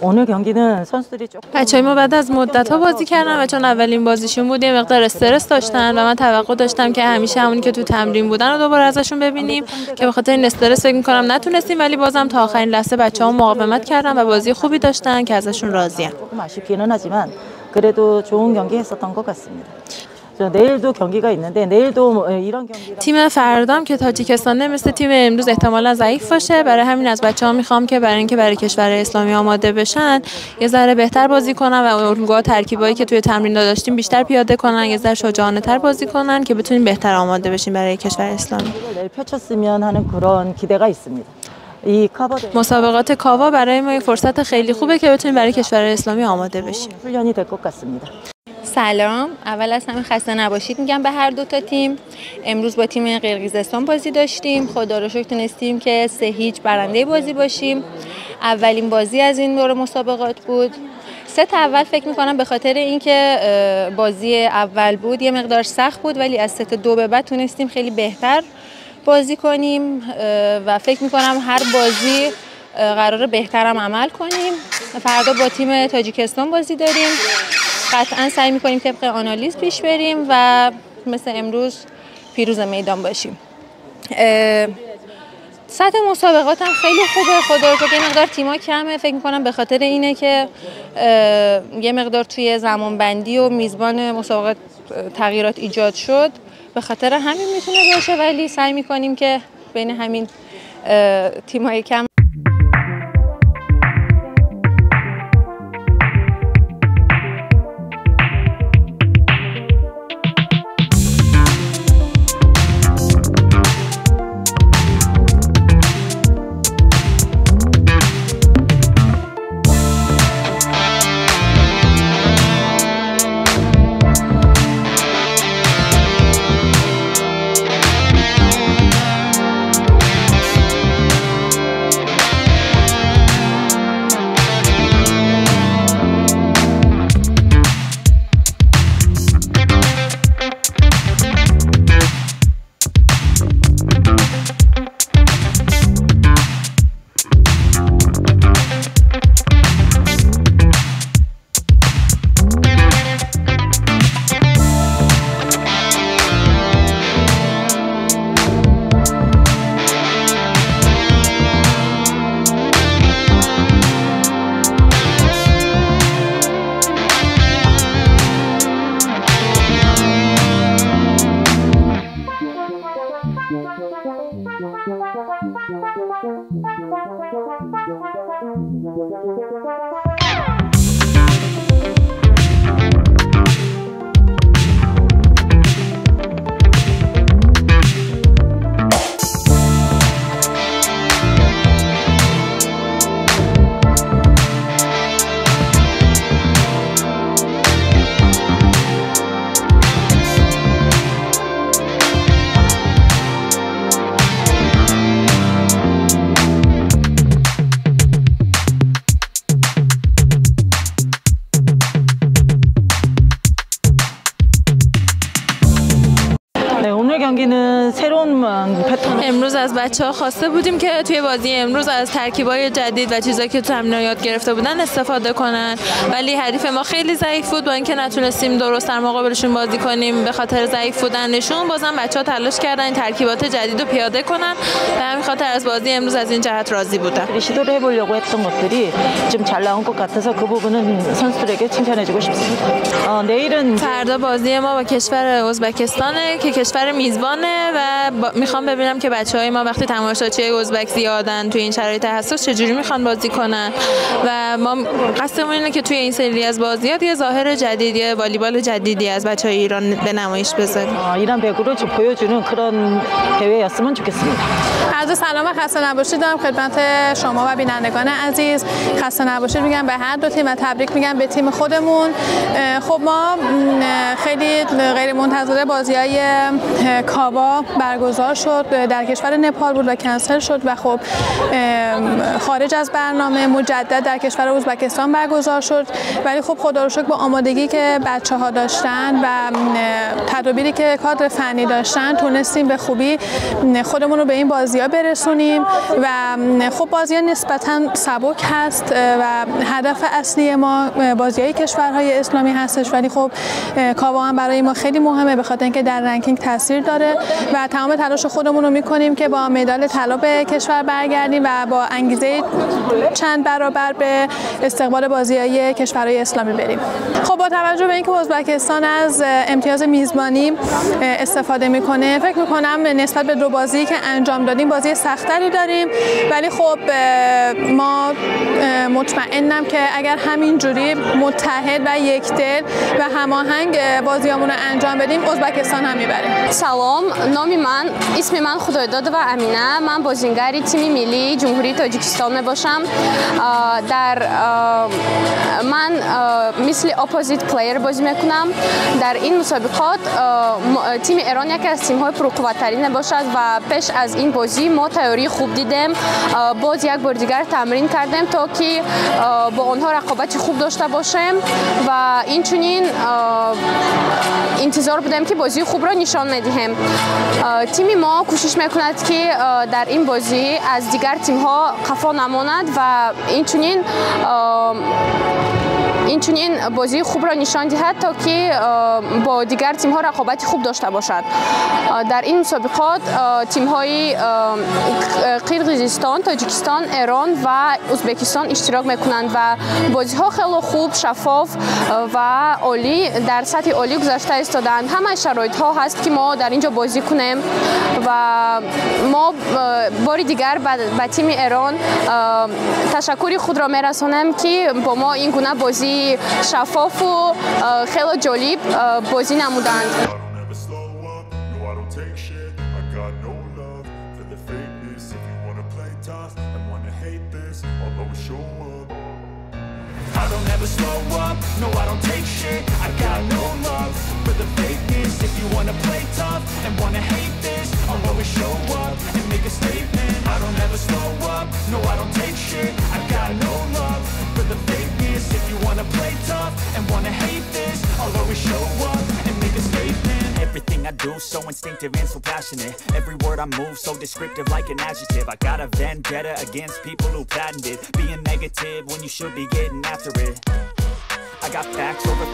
오늘 경기는 선수들이 بچه‌های ما بعد از مدت‌ها بازی کردن و چون اولین بازیشون بود یه مقدار استرس داشتن و من توقع داشتم که همیشه همونی که تو تمرین بودن رو دوباره ازشون ببینیم که به خاطر این استرس فکر می‌کنم نتونستیم، ولی بازم تا آخرین لحظه بچه‌ها مقاومت کردن و بازی خوبی داشتن که ازشون راضی‌ام. 아쉽기는 하지만 그래도 좋은 경기 했었던 것 같습니다. 내일도 경기가 있는데 내일도 이런 경기가 تیم فردام که تاجیکستانه مثل تیم امروز احتمالاً ضعیف باشه، برای همین از بچه‌ها میخوام که برای اینکه برای کشور اسلامی آماده بشن یه ذره بهتر بازی کنن و الگوها ترکیبایی که توی تمرین داشتیم بیشتر پیاده کنن، یه ذره شجاعانه‌تر بازی کنن که بتونیم بهتر آماده بشیم برای کشور اسلامی. 내일 펼쳤으면 하는 그런 기대가 있습니다. مسابقات کاوا برای ما یه فرصت خیلی خوبه که بتونیم برای کشور اسلامی آماده بشیم. 훈련이 될 것 같습니다. سلام، اول از همه خسته نباشید میگم به هر دو تا تیم. امروز با تیم قرقیزستان بازی داشتیم، خدا رو شکر تونستیم که 3-0 برنده بازی باشیم. اولین بازی از این دور مسابقات بود. ست اول فکر میکنم به خاطر اینکه بازی اول بود یه مقدار سخت بود، ولی از ست دو به بعد تونستیم خیلی بهتر بازی کنیم و فکر میکنم هر بازی قراره بهترم عمل کنیم. فردا با تیم تاجیکستان بازی داریم، قطعا سعی میکنیم طبق آنالیز پیش بریم و مثل امروز پیروز میدان باشیم. سطح مسابقات هم خیلی خوبه، خدا رو شکر. یه مقدار تیما کمه، فکر میکنم به خاطر اینه که یه مقدار توی زمانبندی و میزبان مسابقات تغییرات ایجاد شد، به خاطر همین میتونه باشه، ولی سعی میکنیم که بین همین تیمای کم 경기는 새로운 패턴. امروز از بچه‌ها خواسته بودیم که توی بازی امروز از ترکیبای جدید و چیزایی که تو تمرین یاد گرفته بودن استفاده کنن، ولی حریف ما خیلی ضعیف بود. با اینکه نتونستیم درست در مقابلشون بازی کنیم به خاطر ضعیف بودنشون، بازم بچه‌ها تلاش کردن این ترکیبات جدید رو پیاده کنن. به همین خاطر از بازی امروز از این جهت راضی بودم. 시도를 해보려고 했던 것들이 좀 잘 나온 것 같아서 그 부분은 선수들에게 칭찬해주고 싶습니다. 내일은 فردا بازی ما با کشور ازبکستانه که کشور میزبانه و میخوام ببینم که بچهای ما وقتی تماشاچی ازبک زیادن توی این شرایط حساس چجوری میخوان بازی کنن و ما قصدمون اینه که توی این سری از بازیات یه ظاهر جدید، یه والیبال جدیدی از بچهای ایران به نمایش بذاریم. 이란 배구를 좀 보여주는 그런 대회였으면 좋겠습니다. عرض سلام و خسته نباشید دارم خدمت شما و بینندگان عزیز. خسته نباشید میگم به هر دو تیم و تبریک میگم به تیم خودمون. خب ما خیلی غیر منتظره بازی‌های کاوا برگزار شد، در کشور نپال بود و کنسل شد و خب خارج از برنامه مجدد در کشور ازبکستان برگزار شد، ولی خب خدا رو شکر با آمادگی که بچه‌ها داشتن و تدابیری که کادر فنی داشتن تونستیم به خوبی خودمون رو به این بازی‌ها برسونیم و خب بازی‌ها نسبتاً سبک هست و هدف اصلی ما بازی‌های کشورهای اسلامی هستش، ولی خب کاوا هم برای ما خیلی مهمه به خاطر اینکه در رنکینگ تاثیر داره و تمام تلاش خودمون رو می‌کنیم که با مدال طلا به کشور برگردیم و با انگیزه چند برابر به استقبال بازی‌های کشورهای اسلامی بریم. خب با توجه به اینکه ازبکستان از امتیاز میزبانی استفاده می‌کنه، فکر می‌کنم نسبت به دو بازی که انجام دادیم بازی سخت‌تری داریم، ولی خب ما مطمئنم که اگر همینجوری متحد و یکدل و هماهنگ بازیامون رو انجام بدیم ازبکستان هم میبره. سلام، نام من اسم من خدایداد و امینه. من بازیگری تیم ملی جمهوری تاجیکستان میباشم. من مثل اپوزیت پلیر بازی میکنم. در این مسابقات تیم ایران یکی از تیم‌های پرقوت‌ترین باشد و پیش از این بازی ما تیاری خوب دیدیم. باز یک بار دیگر تمرین کردیم تا که با آنها رقابت خوب داشته باشیم و اینچنین انتظار بودیم که بازی خوب را نشان میدهیم. تیم ما کوشش میکند که در این بازی از دیگر تیم‌ها خفا نماند و اینچنین بازی خوب را نشان دهد تا که با دیگر تیم‌ها رقابت خوب داشته باشد. در این مسابقات تیم‌های قرقیزستان، تاجیکستان، ایران و ازبکستان اشتراک میکنند و بازی‌ها خیلی خوب، شفاف و عالی در سطح عالی گذشته ایستادند. همه شرایط‌ها هست که ما در اینجا بازی کنیم و ما بار دیگر به تیم ایران تشکر خود را میرسانم که با ما این گونه بازی شفاف و خیلی جالب بازی نمودند. I don't ever slow up, no I don't take shit. I got no love for the fakeness. If you wanna play tough and wanna hate this, I'll always show up and make a statement. I don't ever slow up, no I don't take shit. I got no love for the fakeness. If you wanna play tough and wanna hate this, I'll always show up and make a statement. Everything I do so instinctive and so passionate. Every word I move so descriptive like an adjective. I got a vendetta against people who patented being negative when you should be getting after it. I got facts over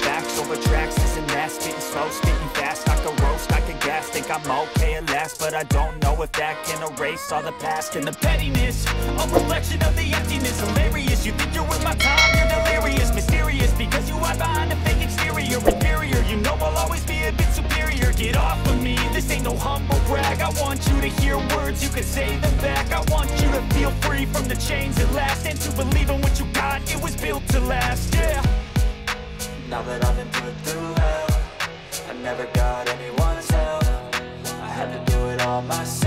tracks, this and that. Spitting slow, spitting fast, I can roast, I can gas. Think I'm okay at last, but I don't know if that can erase all the past. And the pettiness, a reflection of the emptiness. Hilarious, you think you're worth my time, you're delirious. Mysterious, because you hide behind a fake exterior. Inferior, you know I'll always be a bit superior. Get off of me, this ain't no humble brag. I want you to hear words, you can say them back. I want you to feel free from the chains that last, and to believe in what you got, it was built to last.